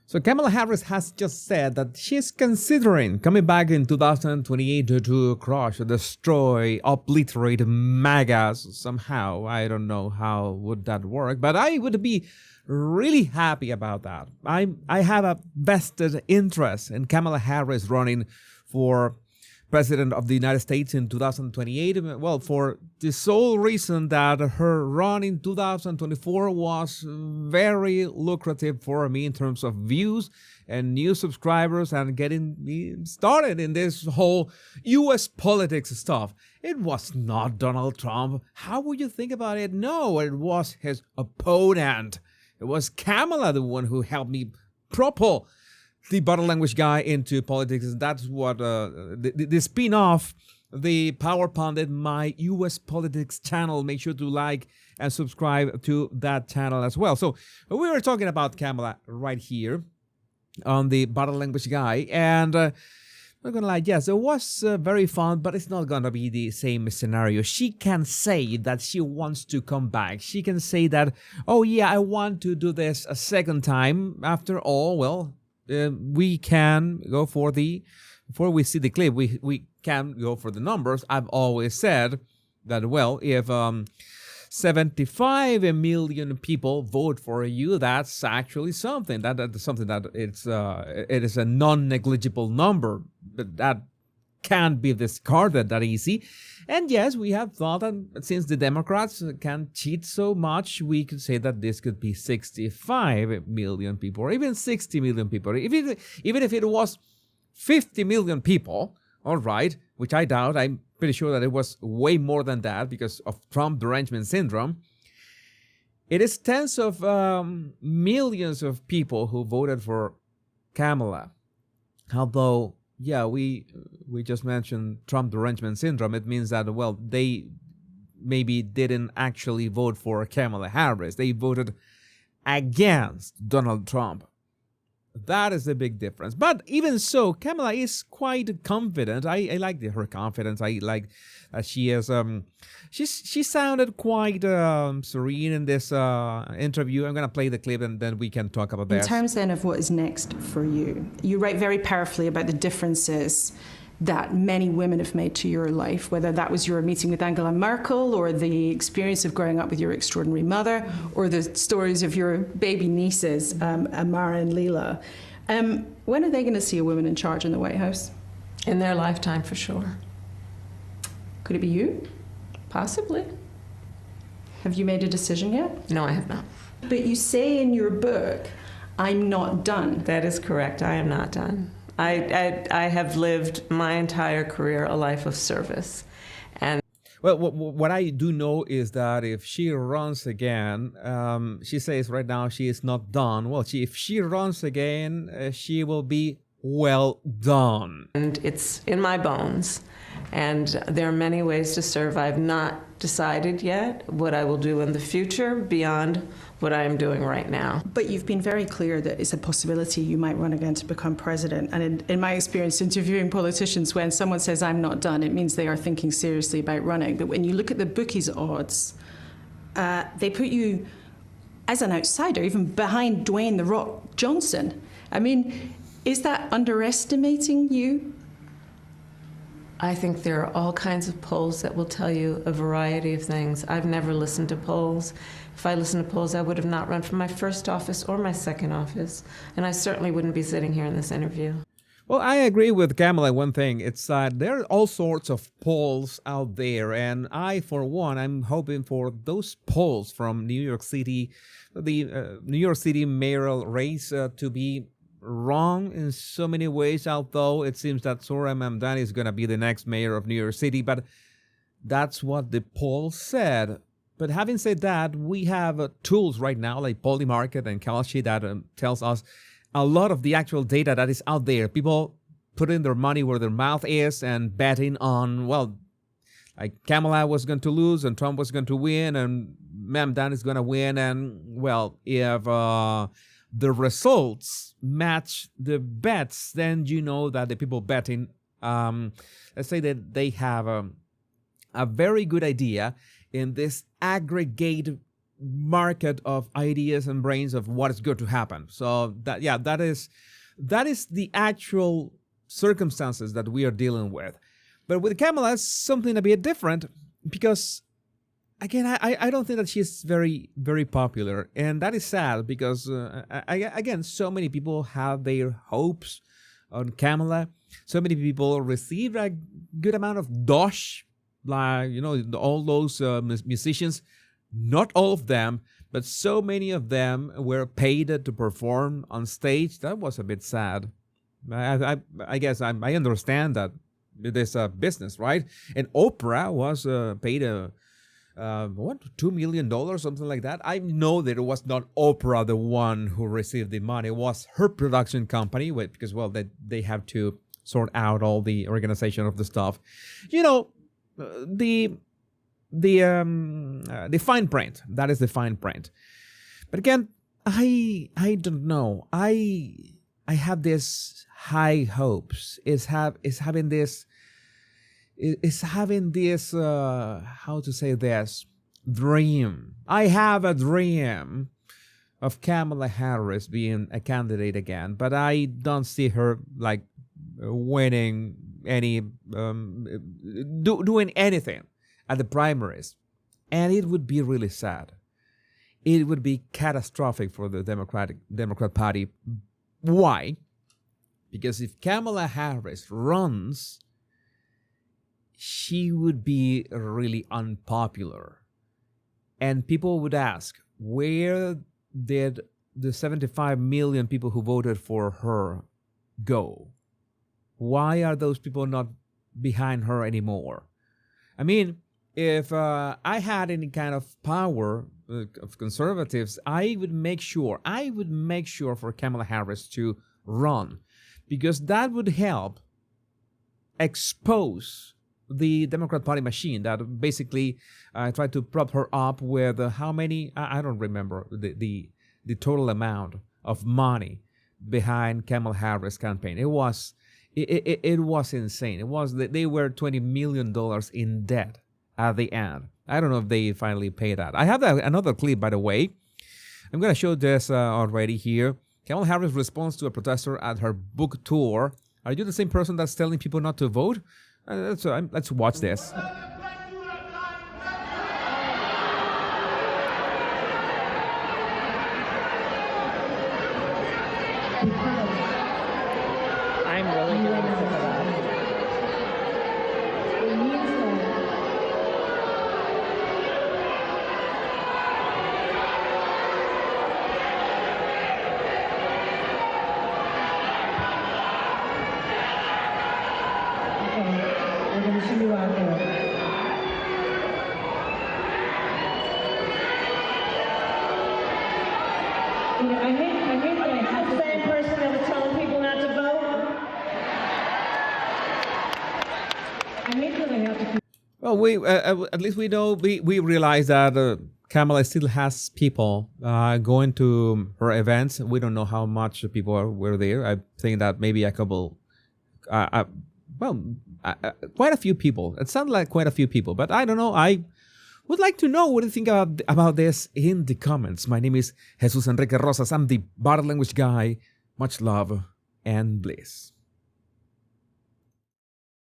So Kamala Harris has just said that she's considering coming back in 2028 to crush, destroy, obliterate MAGAs somehow. I don't know how would that work, but I would be really happy about that. I have a vested interest in Kamala Harris running for President of the United States in 2028. Well, for the sole reason that her run in 2024 was very lucrative for me in terms of views and new subscribers and getting me started in this whole US politics stuff. It was not Donald Trump. How would you think about it? No, it was his opponent. It was Kamala, the one who helped me propel the body language guy into politics. That's what the spin-off, the Power Pundit, my US politics channel. Make sure to like and subscribe to that channel as well. So we were talking about Kamala right here on the body language guy, and I'm not gonna lie, yes, it was very fun, but it's not gonna be the same scenario. She can say that she wants to come back. She can say that, oh yeah, I want to do this a second time. After all, well, we can go for before we see the clip, we can go for the numbers. I've always said that, well, if 75 million people vote for you, that's actually something. That's something that it is a non-negligible number. But that can't be discarded that easy. And yes, we have thought that since the Democrats can cheat so much, we could say that this could be 65 million people or even 60 million people. Even if it was 50 million people, all right, which I doubt. I'm pretty sure that it was way more than that because of Trump derangement syndrome. It is tens of millions of people who voted for Kamala. Although, yeah, we just mentioned Trump derangement syndrome. It means that, well, they maybe didn't actually vote for Kamala Harris. They voted against Donald Trump. That is the big difference. But even so, Kamala is quite confident. I like her confidence. I like that she is. She sounded quite serene in this interview. I'm gonna play the clip and then we can talk about that. In terms then of what is next for you, you write very powerfully about the differences that many women have made to your life, whether that was your meeting with Angela Merkel or the experience of growing up with your extraordinary mother or the stories of your baby nieces, Amara and Leela. When are they going to see a woman in charge in the White House? In their lifetime, for sure. Could it be you? Possibly. Have you made a decision yet? No, I have not. But you say in your book, I'm not done. That is correct. I am not done. I have lived my entire career a life of service. And well, what I do know is that if she runs again, she says right now she is not done. Well, if she runs again, she will be well done. And it's in my bones. And there are many ways to serve. I've not decided yet what I will do in the future beyond what I am doing right now. But you've been very clear that it's a possibility you might run again to become president. And in my experience interviewing politicians, when someone says, I'm not done, it means they are thinking seriously about running. But when you look at the bookies' odds, they put you as an outsider, even behind Dwayne "The Rock" Johnson. I mean, is that underestimating you? I think there are all kinds of polls that will tell you a variety of things. I've never listened to polls. If I listened to polls, I would have not run for my first office or my second office, and I certainly wouldn't be sitting here in this interview. Well, I agree with Kamala one thing. It's that there are all sorts of polls out there, and I, for one, I'm hoping for those polls from New York City, the New York City mayoral race to be wrong in so many ways, although it seems that Zohran Mamdani is going to be the next mayor of New York City, but that's what the poll said. But having said that, we have tools right now like Polymarket and Kalshi that tells us a lot of the actual data that is out there. People putting their money where their mouth is and betting on, well, like Kamala was going to lose and Trump was going to win and Mamdani is going to win. And, well, if the results match the bets, then you know that the people betting, let's say that they have a very good idea in this aggregate market of ideas and brains of what is good to happen. So that is the actual circumstances that we are dealing with. But with Kamala, it's something a bit different because, again, I don't think that she's very, very popular. And that is sad because, again, so many people have their hopes on Kamala. So many people received a good amount of dosh, like, all those musicians. Not all of them, but so many of them were paid to perform on stage. That was a bit sad. I guess I understand that it is a business, right? And Oprah was paid $2 million, something like that. I know that it was not Oprah the one who received the money. It was her production company, because they have to sort out all the organization of the stuff. The fine print. That is the fine print. But again, I don't know. I have this high hopes. Is having this how to say this, dream. I have a dream of Kamala Harris being a candidate again, but I don't see her like winning any doing anything at the primaries. And it would be really sad. It would be catastrophic for the Democrat Party. Why? Because if Kamala Harris runs, she would be really unpopular. And people would ask, where did the 75 million people who voted for her go? Why are those people not behind her anymore? I mean, if I had any kind of power of conservatives, I would make sure for Kamala Harris to run, because that would help expose the Democrat Party machine that basically tried to prop her up with how many, I don't remember the total amount of money behind Kamala Harris' campaign. It was insane. They were $20 million in debt at the end. I don't know if they finally paid that. I have another clip, by the way. I'm going to show this already here. Kamala Harris responds to a protester at her book tour. Are you the same person that's telling people not to vote? Let's watch this. I'm really getting sick of that. We're going to see you out there. I hate that I have the same person that was telling people not to vote. I hate that I have to. Well, we at least we know we realize that Kamala still has people going to her events. We don't know how much people were there. I think that maybe a couple. Quite a few people. It sounded like quite a few people, but I don't know. I would like to know what you think about this in the comments. My name is Jesus Enrique Rosas. I'm the body language guy. Much love and bliss.